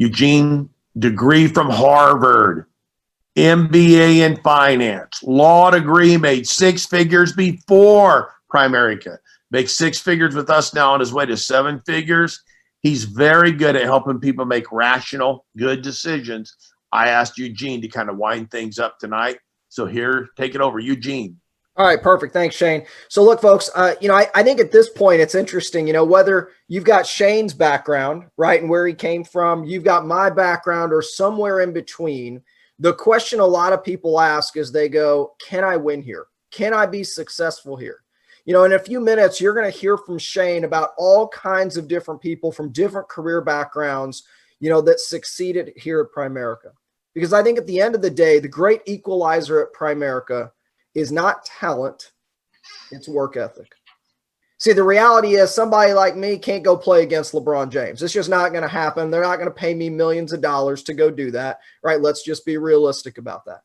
Eugene, degree from Harvard, MBA in finance, law degree, made six figures before Primerica. Makes six figures with us now on his way to seven figures. He's very good at helping people make rational, good decisions. I asked Eugene to kind of wind things up tonight. So here, take it over, Eugene. All right, perfect. Thanks, Shane. So look, folks, I think at this point, it's interesting, whether you've got Shane's background, right, and where he came from, you've got my background or somewhere in between. The question a lot of people ask is they go, can I win here? Can I be successful here? In a few minutes, you're going to hear from Shane about all kinds of different people from different career backgrounds, that succeeded here at Primerica. Because I think at the end of the day, the great equalizer at Primerica is not talent, it's work ethic. See, the reality is somebody like me can't go play against LeBron James. It's just not going to happen. They're not going to pay me millions of dollars to go do that, right? Let's just be realistic about that.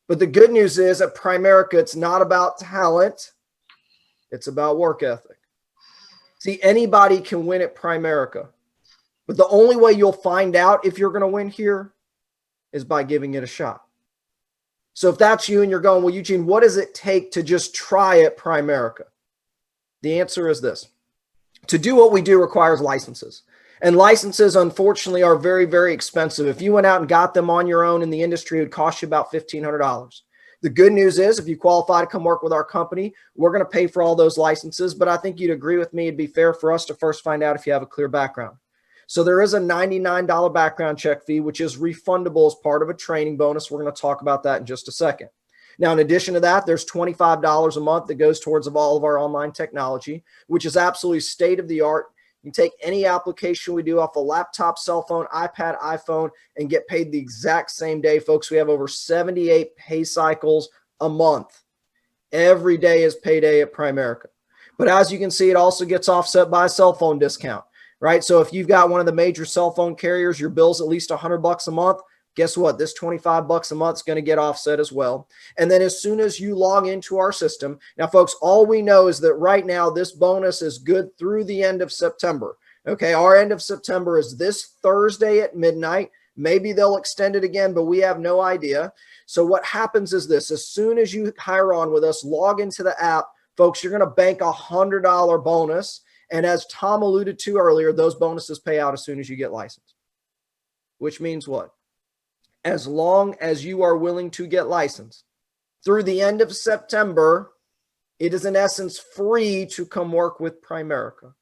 But the good news is at Primerica, it's not about talent. It's about work ethic. See, anybody can win at Primerica, but the only way you'll find out if you're going to win here is by giving it a shot. So if that's you and you're going, well, Eugene, what does it take to just try at Primerica? The answer is this. To do what we do requires licenses. And licenses, unfortunately, are very, very expensive. If you went out and got them on your own in the industry, it would cost you about $1,500. The good news is if you qualify to come work with our company, we're going to pay for all those licenses. But I think you'd agree with me, it'd be fair for us to first find out if you have a clear background. So there is a $99 background check fee, which is refundable as part of a training bonus. We're going to talk about that in just a second. Now, in addition to that, there's $25 a month that goes towards all of our online technology, which is absolutely state of the art. You can take any application we do off a laptop, cell phone, iPad, iPhone, and get paid the exact same day. Folks, we have over 78 pay cycles a month. Every day is payday at Primerica. But as you can see, it also gets offset by a cell phone discount. Right? So if you've got one of the major cell phone carriers, your bill's at least $100 a month. Guess what? This $25 a month is going to get offset as well. And then as soon as you log into our system, now folks, all we know is that right now this bonus is good through the end of September. Okay. Our end of September is this Thursday at midnight. Maybe they'll extend it again, but we have no idea. So what happens is this, as soon as you hire on with us, log into the app, folks, you're going to bank $100 bonus. And as Tom alluded to earlier, those bonuses pay out as soon as you get licensed, which means what? As long as you are willing to get licensed through the end of September, it is in essence free to come work with Primerica.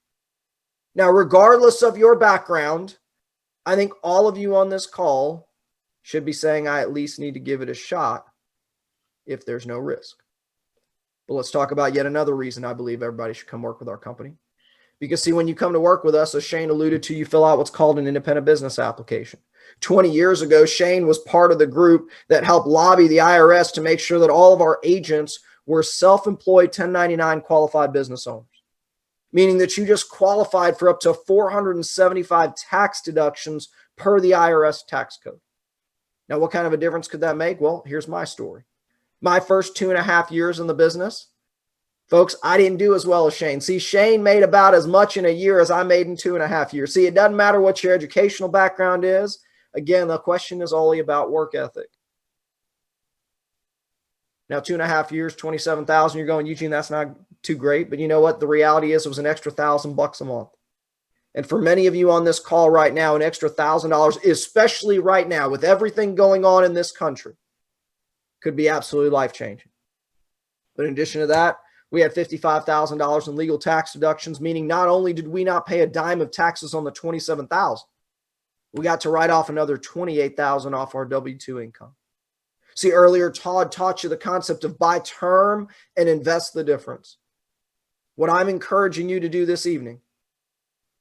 Now, regardless of your background, I think all of you on this call should be saying, I at least need to give it a shot if there's no risk. But let's talk about yet another reason I believe everybody should come work with our company. Because see, when you come to work with us, as Shane alluded to, you fill out what's called an independent business application. 20 years ago, Shane was part of the group that helped lobby the IRS to make sure that all of our agents were self-employed 1099 qualified business owners, meaning that you just qualified for up to 475 tax deductions per the IRS tax code. Now, what kind of a difference could that make? Well, here's my story. My first 2.5 years in the business, folks, I didn't do as well as Shane. See, Shane made about as much in a year as I made in 2.5 years. See, it doesn't matter what your educational background is. Again, the question is only about work ethic. Now, 2.5 years, 27,000, you're going, Eugene, that's not too great. But you know what? The reality is it was an extra $1,000 a month. And for many of you on this call right now, an extra $1,000, especially right now with everything going on in this country, could be absolutely life-changing. But in addition to that, we had $55,000 in legal tax deductions, meaning not only did we not pay a dime of taxes on the $27,000, we got to write off another $28,000 off our W-2 income. See, earlier, Todd taught you the concept of buy term and invest the difference. What I'm encouraging you to do this evening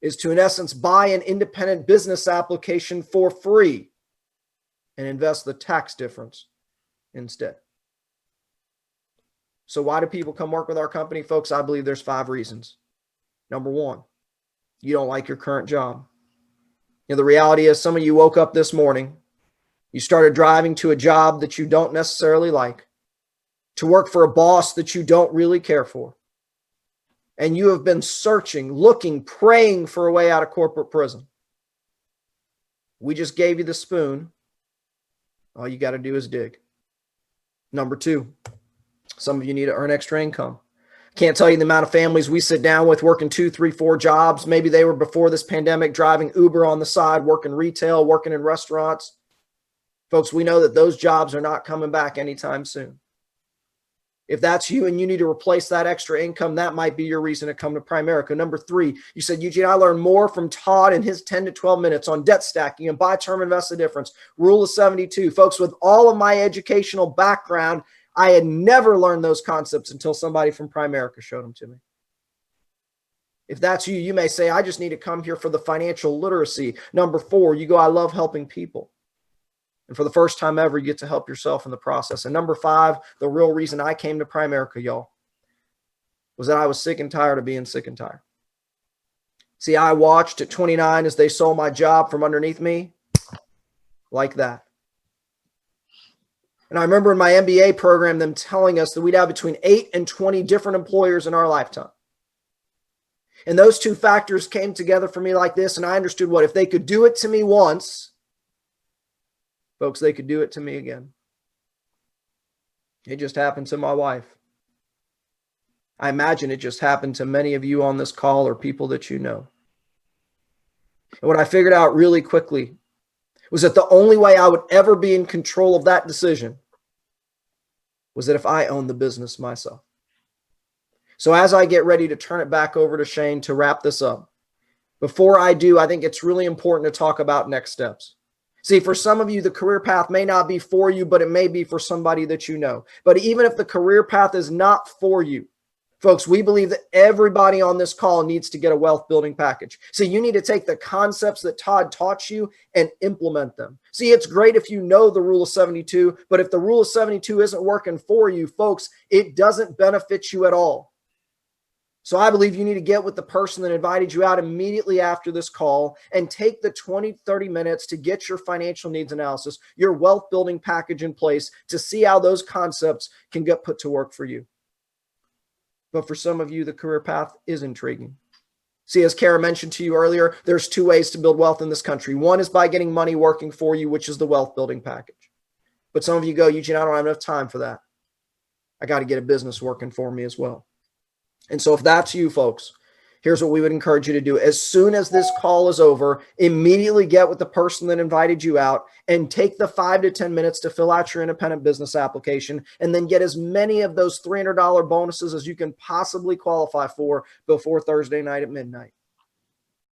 is to, in essence, buy an independent business application for free and invest the tax difference instead. So why do people come work with our company? Folks, I believe there's 5 reasons. Number 1, you don't like your current job. You know, the reality is some of you woke up this morning, you started driving to a job that you don't necessarily like, to work for a boss that you don't really care for. And you have been searching, looking, praying for a way out of corporate prison. We just gave you the spoon. All you got to do is dig. Number two, some of you need to earn extra income. Can't tell you the amount of families we sit down with working 2, 3, 4 jobs. Maybe they were before this pandemic driving Uber on the side, working retail, working in restaurants. Folks, we know that those jobs are not coming back anytime soon. If that's you and you need to replace that extra income, that might be your reason to come to Primerica. Number 3, you said, Eugene, I learned more from Todd in his 10 to 12 minutes on debt stacking and buy term invest the difference. Rule of 72. Folks, with all of my educational background, I had never learned those concepts until somebody from Primerica showed them to me. If that's you, you may say, I just need to come here for the financial literacy. Number 4, you go, I love helping people. And for the first time ever, you get to help yourself in the process. And number 5, the real reason I came to Primerica, y'all, was that I was sick and tired of being sick and tired. See, I watched at 29 as they sold my job from underneath me like that. And I remember in my MBA program, them telling us that we'd have between 8 and 20 different employers in our lifetime. And those 2 factors came together for me like this. And I understood what, if they could do it to me once, folks, they could do it to me again. It just happened to my wife. I imagine it just happened to many of you on this call or people that you know. And what I figured out really quickly was that the only way I would ever be in control of that decision was that if I owned the business myself. So as I get ready to turn it back over to Shane to wrap this up, before I do, I think it's really important to talk about next steps. See, for some of you, the career path may not be for you, but it may be for somebody that you know. But even if the career path is not for you, folks, we believe that everybody on this call needs to get a wealth building package. See, you need to take the concepts that Todd taught you and implement them. See, it's great if you know the rule of 72, but if the rule of 72 isn't working for you, folks, it doesn't benefit you at all. So I believe you need to get with the person that invited you out immediately after this call and take the 20, 30 minutes to get your financial needs analysis, your wealth building package in place to see how those concepts can get put to work for you. But for some of you, the career path is intriguing. See, as Kara mentioned to you earlier, there's 2 ways to build wealth in this country. One is by getting money working for you, which is the wealth building package. But some of you go, Eugene, I don't have enough time for that. I got to get a business working for me as well. And so if that's you, folks, here's what we would encourage you to do. As soon as this call is over, immediately get with the person that invited you out and take the 5 to 10 minutes to fill out your independent business application and then get as many of those $300 bonuses as you can possibly qualify for before Thursday night at midnight.